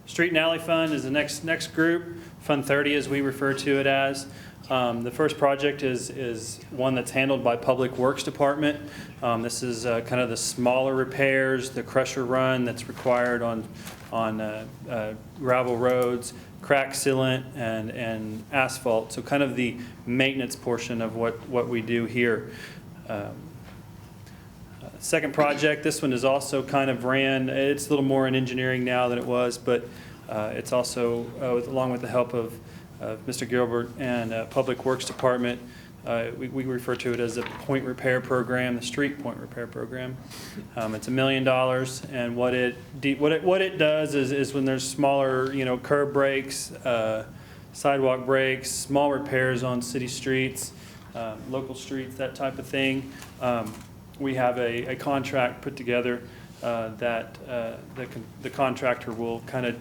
Street and Alley Fund is the next group, Fund 30 as we refer to it as. The first project is one that's handled by Public Works Department. This is kind of the smaller repairs, the crusher run that's required on gravel roads, crack sealant, and asphalt. So kind of the maintenance portion of what we do here. Second project, this one is also kind of ran, it's a little more in engineering now than it was, but it's also, along with the help of Mr. Gilbert and Public Works Department, we refer to it as the point repair program, the street point repair program. It's $1 million, and what it does is when there's smaller, curb breaks, sidewalk breaks, small repairs on city streets, local streets, that type of thing. We have a contract put together that the contractor will kind of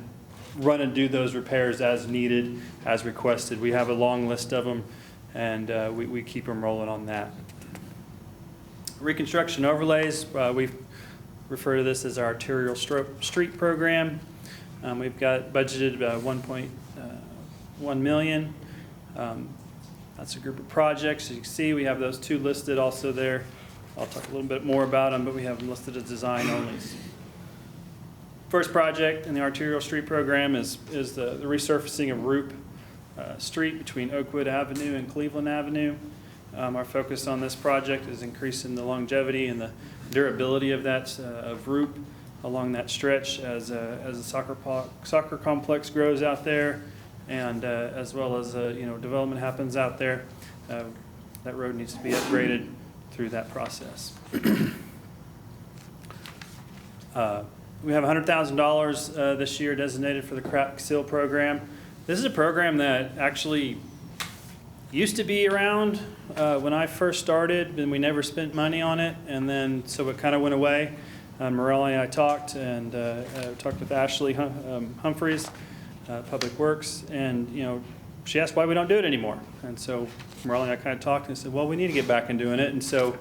run and do those repairs as needed, as requested. We have a long list of them, and we keep them rolling on that. Reconstruction overlays, we refer to this as our arterial street program. We've got budgeted $1.1 million. That's a group of projects. As you can see, we have those two listed also there. I'll talk a little bit more about them, but we have them listed as design only. First project in the arterial street program is the resurfacing of Roop Street between Oakwood Avenue and Cleveland Avenue. Our focus on this project is increasing the longevity and the durability of that of Roop along that stretch as the soccer complex grows out there, and as well as development happens out there. That road needs to be upgraded through that process. We have $100,000 this year designated for the crack seal program. This is a program that actually used to be around when I first started, and we never spent money on it, and then so it kind of went away. Morelli and I talked, and talked with Ashley Humphreys, Public Works, and she asked why we don't do it anymore. And so Morelli and I kind of talked and said, well, we need to get back and doing it. And so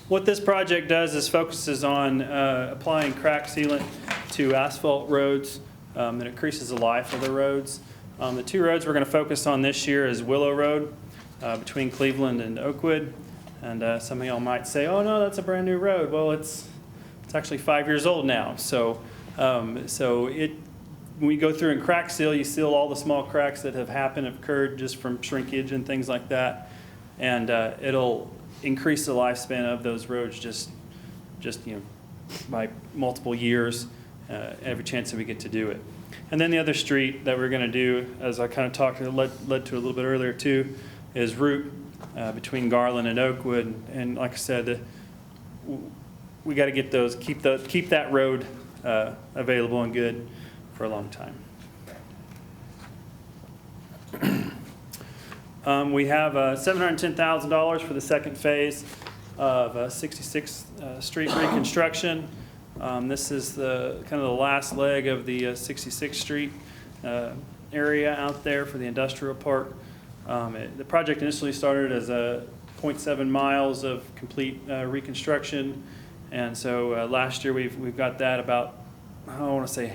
what this project does is focuses on applying crack sealant to asphalt roads that increases the life of the roads. The two roads we're going to focus on this year is Willow Road between Cleveland and Oakwood. And some of y'all might say, oh no, that's a brand new road. Well, it's actually 5 years old now. So when we go through and crack seal, you seal all the small cracks that have occurred just from shrinkage and things like that. And it'll increase the lifespan of those roads just by multiple years, every chance that we get to do it. And then the other street that we're going to do, as I kind of talked, led to a little bit earlier too, is Route between Garland and Oakwood. And like I said, we got to get those, keep that road available and good for a long time. We have $710,000 for the second phase of 66th Street reconstruction. This is the kind of the last leg of the 66th Street area out there for the industrial park. The project initially started as 0.7 miles of complete reconstruction, and so last year we've got that about, I want to say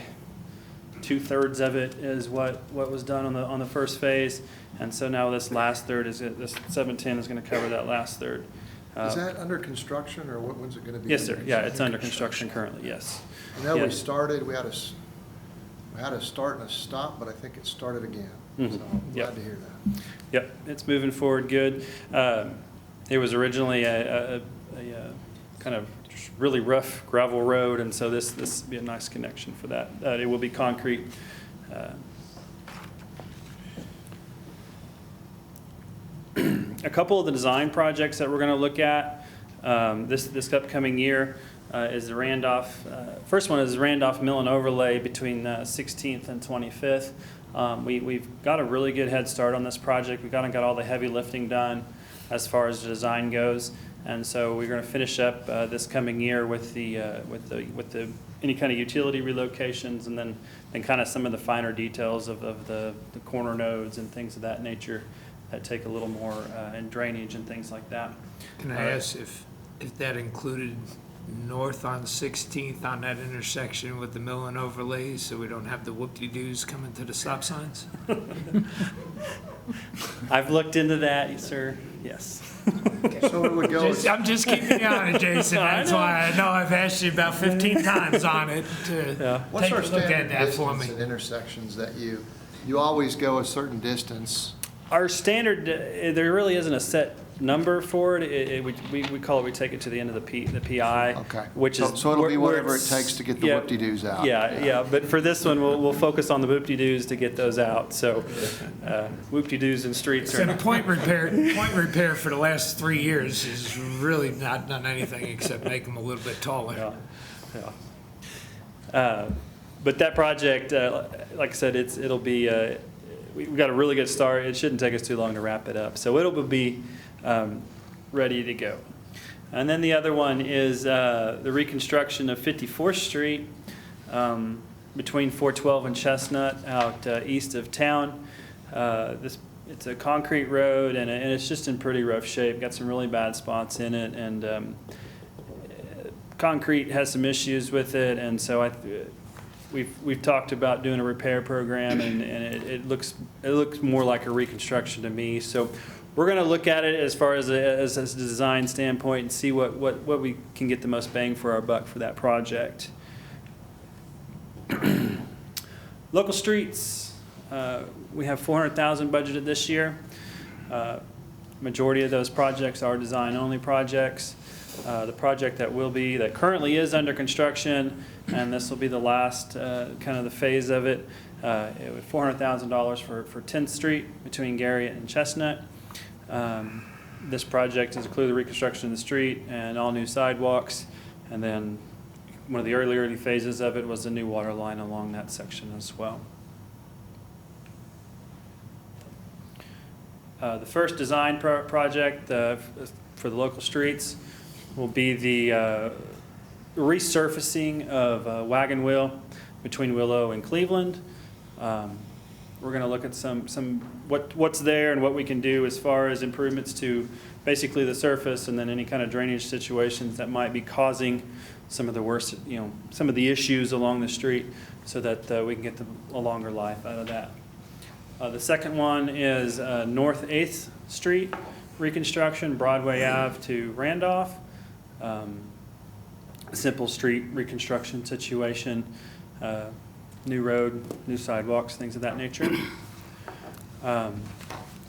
2/3 of it is what was done on the first phase, and so now this last third is this 710 is going to cover that last third. Is that under construction, or when's it going to be? Yes, sir. Yeah, it's under construction currently. Yes. I know yes. we started. We had a start and a stop, but I think it started again. Mm-hmm. So I'm glad to hear that. Yep, it's moving forward good. It was originally a kind of really rough gravel road, and so this will be a nice connection for that. It will be concrete. A couple of the design projects that we're going to look at this upcoming year is the Randolph. First one is the Randolph Mill and Overlay between 16th and 25th. We've got a really good head start on this project. We've got all the heavy lifting done as far as the design goes, and so we're going to finish up this coming year with the any kind of utility relocations, and then kind of some of the finer details of the corner nodes and things of that nature that take a little more and drainage and things like that. Can I ask if that included north on 16th on that intersection with the mill and overlays, so we don't have the whoop-de-doos coming to the stop signs? I've looked into that, sir. Yes. So it would go, I'm just keeping you on it, Jason. That's why I know I've asked you about 15 times on it to what's take our a look at standard that for me. distance at intersections that you always go a certain distance? Our standard, there really isn't a set number for it. We call it, we take it to the end of the PI. Okay. Which is. So it'll be where whatever it it's- takes to get the yeah, whoop-de-doos out. Yeah, but for this one, we'll focus on the whoop-de-doos to get those out. So whoop-de-doos and streets So are. the point repair for the last 3 years has really not done anything except make them a little bit taller. Yeah. But that project, like I said, it'll be, we've got a really good start. It shouldn't take us too long to wrap it up. So it'll be ready to go. And then the other one is the reconstruction of 54th Street between 412 and Chestnut out east of town. It's a concrete road, and it's just in pretty rough shape. Got some really bad spots in it, and concrete has some issues with it, and so we've talked about doing a repair program, and it looks more like a reconstruction to me. So we're going to look at it as far as a design standpoint and see what we can get the most bang for our buck for that project. Local streets, we have $400,000 budgeted this year. Majority of those projects are design-only projects. The project that currently is under construction, and this will be the last kind of the phase of it. $400,000 for 10th Street between Garriott and Chestnut. This project is include the reconstruction of the street and all new sidewalks, and then one of the early phases of it was the new water line along that section as well. The first design project for the local streets will be the resurfacing of Wagon Wheel between Willow and Cleveland. We're going to look at what's there and what we can do as far as improvements to basically the surface, and then any kind of drainage situations that might be causing some of the worst, some of the issues along the street, so that we can get a longer life out of that. The second one is North 8th Street reconstruction, Broadway Ave to Randolph. Simple street reconstruction situation, new road, new sidewalks, things of that nature.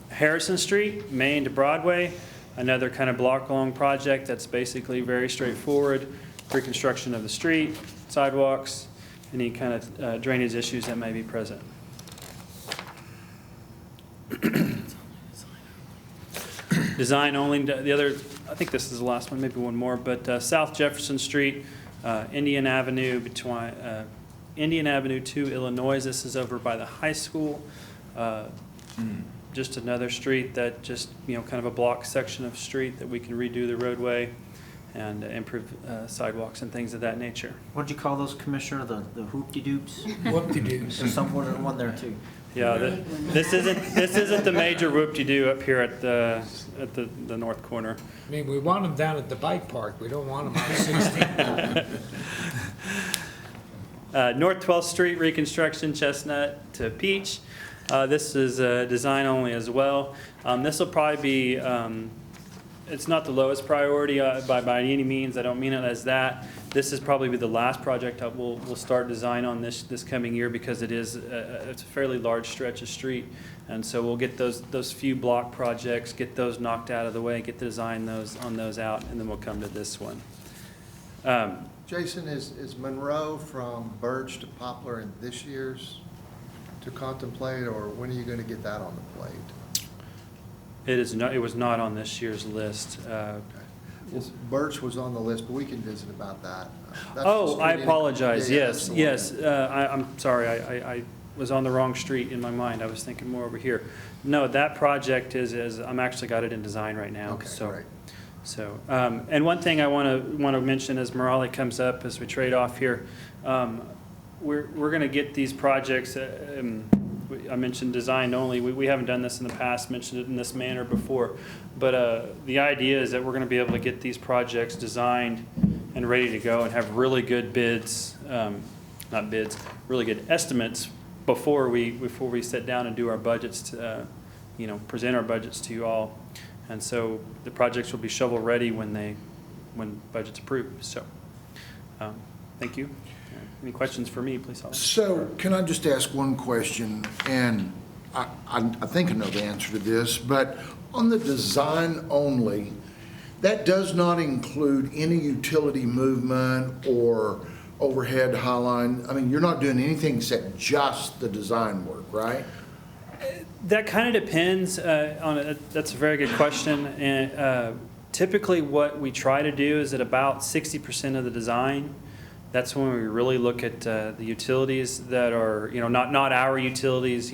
Harrison Street, Main to Broadway, another kind of block-long project that's basically very straightforward. Reconstruction of the street, sidewalks, any kind of drainage issues that may be present. Design only, the other, I think this is the last one, maybe one more, but South Jefferson Street, Indian Avenue to Illinois. This is over by the high school. Just another street that just, kind of a block section of street that we can redo the roadway and improve sidewalks and things of that nature. What'd you call those, Commissioner? The hoop-de-doops? Whoop-de-doos. There's some one there too. Yeah, this isn't the major whoop-de-doo up here at the north corner. I mean, we want them down at the bike park. We don't want them on 16th. North 12th Street reconstruction, Chestnut to Peach. This is design only as well. This will probably be, it's not the lowest priority by any means. I don't mean it as that. This is probably be the last project we'll start design on this coming year, because it's a fairly large stretch of street. And so we'll get those few block projects, get those knocked out of the way, get the design on those out, and then we'll come to this one. Jason, is Monroe from Birch to Poplar in this year's to contemplate, or when are you going to get that on the plate? It was not on this year's list. Well, Birch was on the list, but we can visit about that. That's the Oh, I street in- apologize. Yeah, Yes, that's the one. yes. I'm sorry. I was on the wrong street in my mind. I was thinking more over here. No, that project is I'm actually got it in design right now. Okay, so, great. So, and one thing I want to mention as Morale comes up as we trade off here, we're going to get these projects. I mentioned design only. We haven't done this in the past, mentioned it in this manner before, but the idea is that we're going to be able to get these projects designed and ready to go and have really good bids, not bids, really good estimates before we sit down and do our budgets to, present our budgets to you all. And so the projects will be shovel ready when budget's approved. So, thank you. Any questions for me, please? So can I just ask one question? And I think I know the answer to this, but on the design only, that does not include any utility movement or overhead high line. I mean, you're not doing anything except just the design work, right? That kind of depends on it. That's a very good question. And typically what we try to do is at about 60% of the design. That's when we really look at the utilities that are, not our utilities,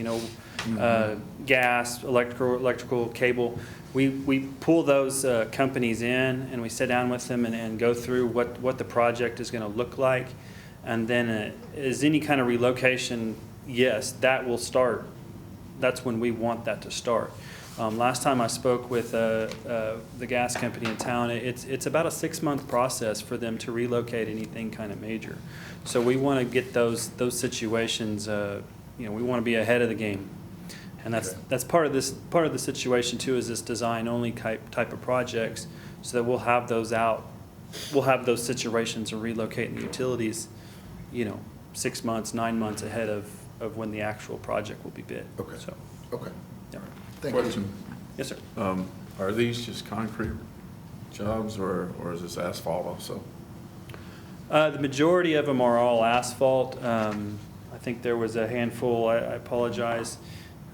gas, electrical, cable. We pull those companies in and we sit down with them and go through what the project is going to look like. And then is any kind of relocation, yes, that will start. That's when we want that to start. Last time I spoke with the gas company in town, it's about a 6-month process for them to relocate anything kind of major. So we want to get those situations. We want to be ahead of the game, and that's part of the situation too. Is this design only type of projects, so that we'll have those out. We'll have those situations of relocating the utilities, 6 months, 9 months ahead of when the actual project will be bid. Okay. So, Okay. yeah. Thank you. Question. Yes, sir. Are these just concrete jobs or is this asphalt also? The majority of them are all asphalt. I think there was a handful, I apologize,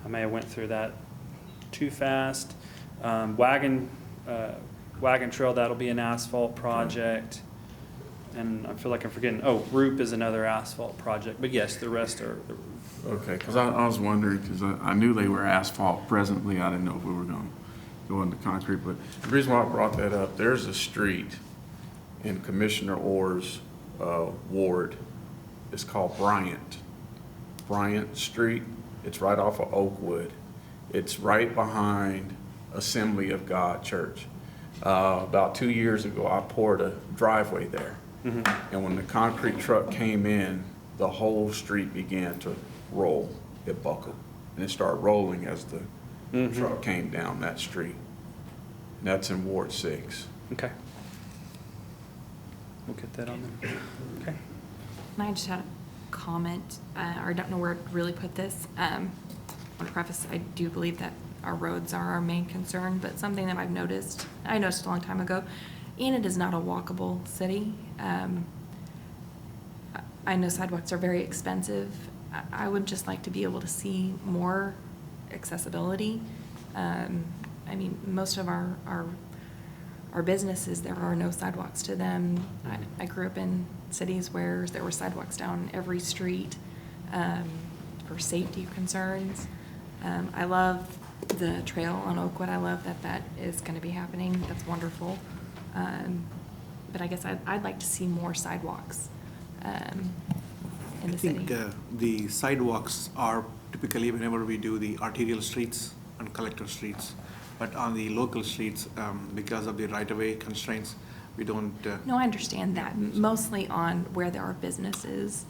I may have went through that too fast. Wagon Trail, that'll be an asphalt project. And I feel like I'm forgetting, Roop is another asphalt project. But yes, the rest are. Okay, because I was wondering, because I knew they were asphalt presently. I didn't know if we were going to go into concrete. But the reason why I brought that up, there's a street in Commissioner Orr's ward. It's called Bryant Street. It's right off of Oakwood. It's right behind Assembly of God Church. About 2 years ago, I poured a driveway there. Mm-hmm. And when the concrete truck came in, the whole street began to roll. It buckled. And it started rolling as the truck came down that street. And that's in Ward 6. Okay. We'll get that on there. Okay. And I just had a comment, or I don't know where to really put this. I want to preface, I do believe that our roads are our main concern, but something that I noticed a long time ago, Enid is not a walkable city. I know sidewalks are very expensive. I would just like to be able to see more accessibility. Most of our businesses, there are no sidewalks to them. I grew up in cities where there were sidewalks down every street for safety concerns. I love the trail on Oakwood. I love that is going to be happening. That's wonderful. But I guess I'd like to see more sidewalks in the city. I think the sidewalks are typically whenever we do the arterial streets and collector streets, but on the local streets, because of the right-of-way constraints, we don't. No, I understand that. Mostly on where there are businesses.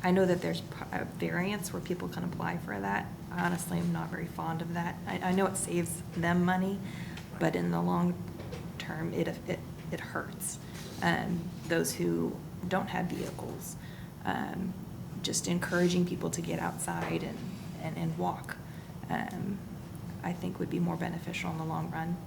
I know that there's a variance where people can apply for that. I honestly am not very fond of that. I know it saves them money, but in the long term, it hurts those who don't have vehicles. Just encouraging people to get outside and walk, I think would be more beneficial in the long run.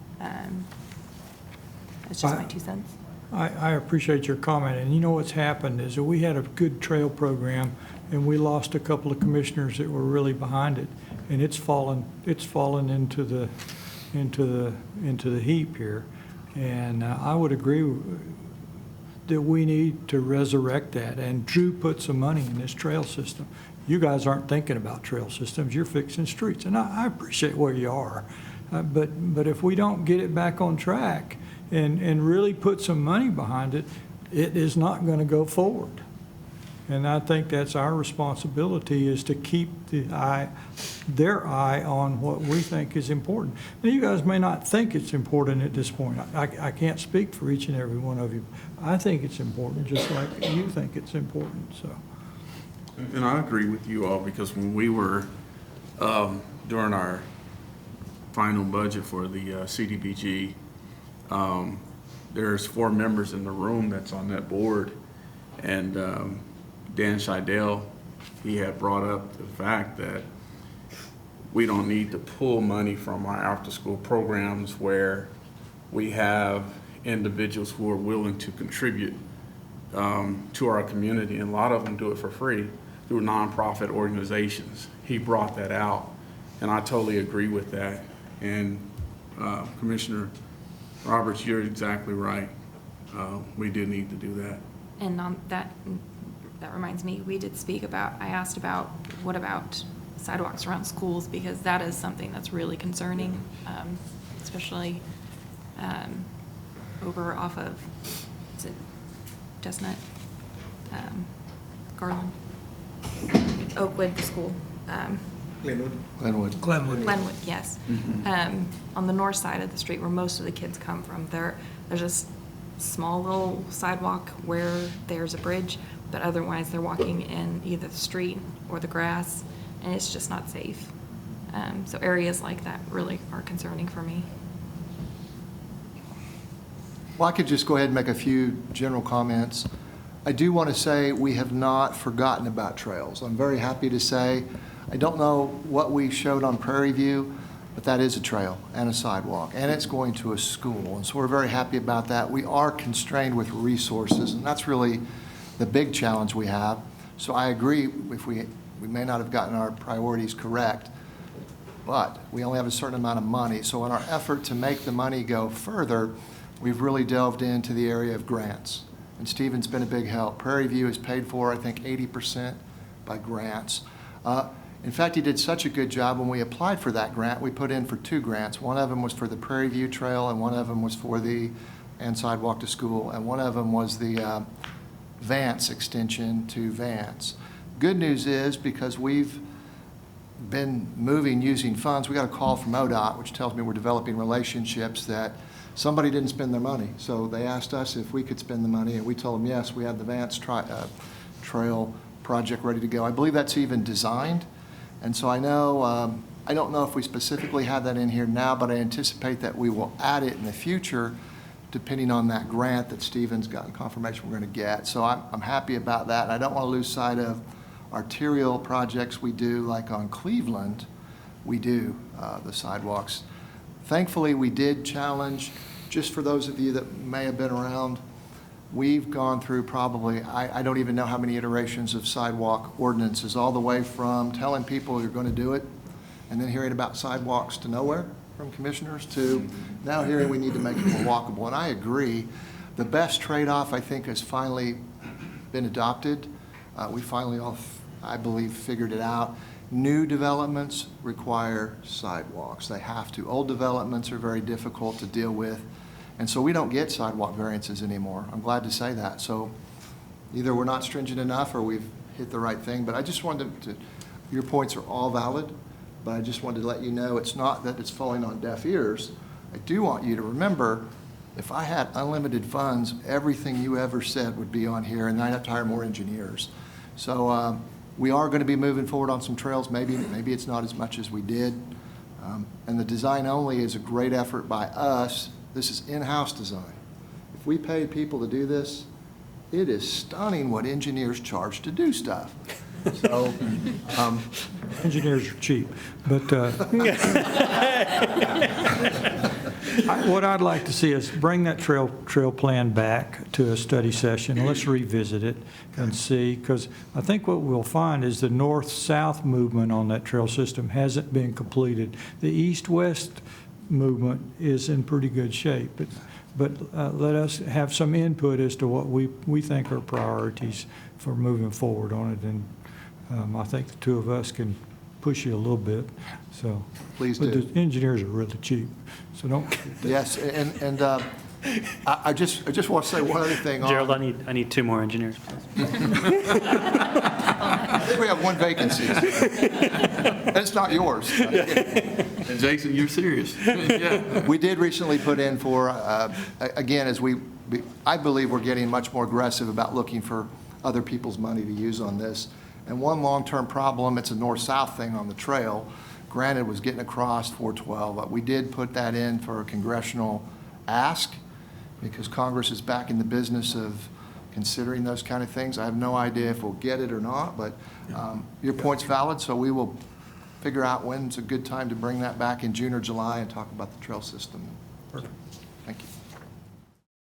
That's just my 2 cents. I appreciate your comment, and you know what's happened is that we had a good trail program, and we lost a couple of commissioners that were really behind it, and it's fallen into the heap here, and I would agree that we need to resurrect that. And Drew put some money in this trail system. You guys aren't thinking about trail systems; you're fixing streets, and I appreciate where you are, but if we don't get it back on track and really put some money behind it, it is not going to go forward. And I think that's our responsibility, is to keep their eye on what we think is important. Now, you guys may not think it's important at this point. I can't speak for each and every one of you. I think it's important, just like you think it's important, so. And I agree with you all, because when we were, during our final budget for the CDBG, there's 4 members in the room that's on that board. And Dan Scheidel, he had brought up the fact that we don't need to pull money from our after-school programs where we have individuals who are willing to contribute to our community, and a lot of them do it for free through nonprofit organizations. He brought that out, and I totally agree with that. And Commissioner Roberts, you're exactly right. We do need to do that. And that reminds me, we did speak about, I asked about, what about sidewalks around schools? Because that is something that's really concerning, especially over off of, is it Chestnut? Garland? Oakwood School. Glenwood. Glenwood, yes. On the north side of the street where most of the kids come from, there's a small little sidewalk where there's a bridge, but otherwise they're walking in either the street or the grass, and it's just not safe. So areas like that really are concerning for me. Well, I could just go ahead and make a few general comments. I do want to say we have not forgotten about trails. I'm very happy to say, I don't know what we showed on Prairie View, but that is a trail and a sidewalk, and it's going to a school. And so we're very happy about that. We are constrained with resources, and that's really the big challenge we have. So I agree, if we may not have gotten our priorities correct, but we only have a certain amount of money. So in our effort to make the money go further, we've really delved into the area of grants. And Stephen's been a big help. Prairie View is paid for, I think, 80% by grants. In fact, he did such a good job when we applied for that grant. We put in for 2 grants. One of them was for the Prairie View Trail, and one of them was for the and sidewalk to school, and one of them was the Vance extension to Vance. Good news is, because we've been moving using funds, we got a call from ODOT, which tells me we're developing relationships, that somebody didn't spend their money. So they asked us if we could spend the money, and we told them yes, we had the Vance Trail project ready to go. I believe that's even designed. And so I know, I don't know if we specifically have that in here now, but I anticipate that we will add it in the future, depending on that grant that Stephen's gotten confirmation we're going to get. So I'm happy about that. And I don't want to lose sight of arterial projects we do, like on Cleveland, we do the sidewalks. Thankfully, we did challenge, just for those of you that may have been around, we've gone through probably, I don't even know how many iterations of sidewalk ordinances, all the way from telling people you're going to do it, and then hearing about sidewalks to nowhere from commissioners, to now hearing we need to make it more walkable. And I agree. The best trade-off, I think, has finally been adopted. We finally all, I believe, figured it out. New developments require sidewalks. They have to. Old developments are very difficult to deal with. And so we don't get sidewalk variances anymore. I'm glad to say that. So either we're not stringent enough or we've hit the right thing. But I just wanted to, your points are all valid, but I just wanted to let you know it's not that it's falling on deaf ears. I do want you to remember, if I had unlimited funds, everything you ever said would be on here, and I'd have to hire more engineers. So we are going to be moving forward on some trails. Maybe it's not as much as we did. And the design only is a great effort by us. This is in-house design. If we paid people to do this, it is stunning what engineers charge to do stuff. So, Engineers are cheap, but what I'd like to see is bring that trail plan back to a study session. Let's revisit it and see, because I think what we'll find is the north-south movement on that trail system hasn't been completed. The east-west movement is in pretty good shape, but let us have some input as to what we think are priorities for moving forward on it, and I think the 2 of us can push you a little bit. So please do. But the engineers are really cheap, so don't. Yes, and I just want to say one other thing. Gerald, I need 2 more engineers, please. I think we have 1 vacancy. And it's not yours. And Jason, you're serious? Yeah. We did recently put in for, again, as we I believe we're getting much more aggressive about looking for other people's money to use on this. And one long-term problem, it's a north-south thing on the trail, granted, was getting across 412. But we did put that in for a congressional ask because Congress is back in the business of considering those kind of things. I have no idea if we'll get it or not, but your point's valid, so we will figure out when's a good time to bring that back in June or July and talk about the trail system. Perfect. Thank you.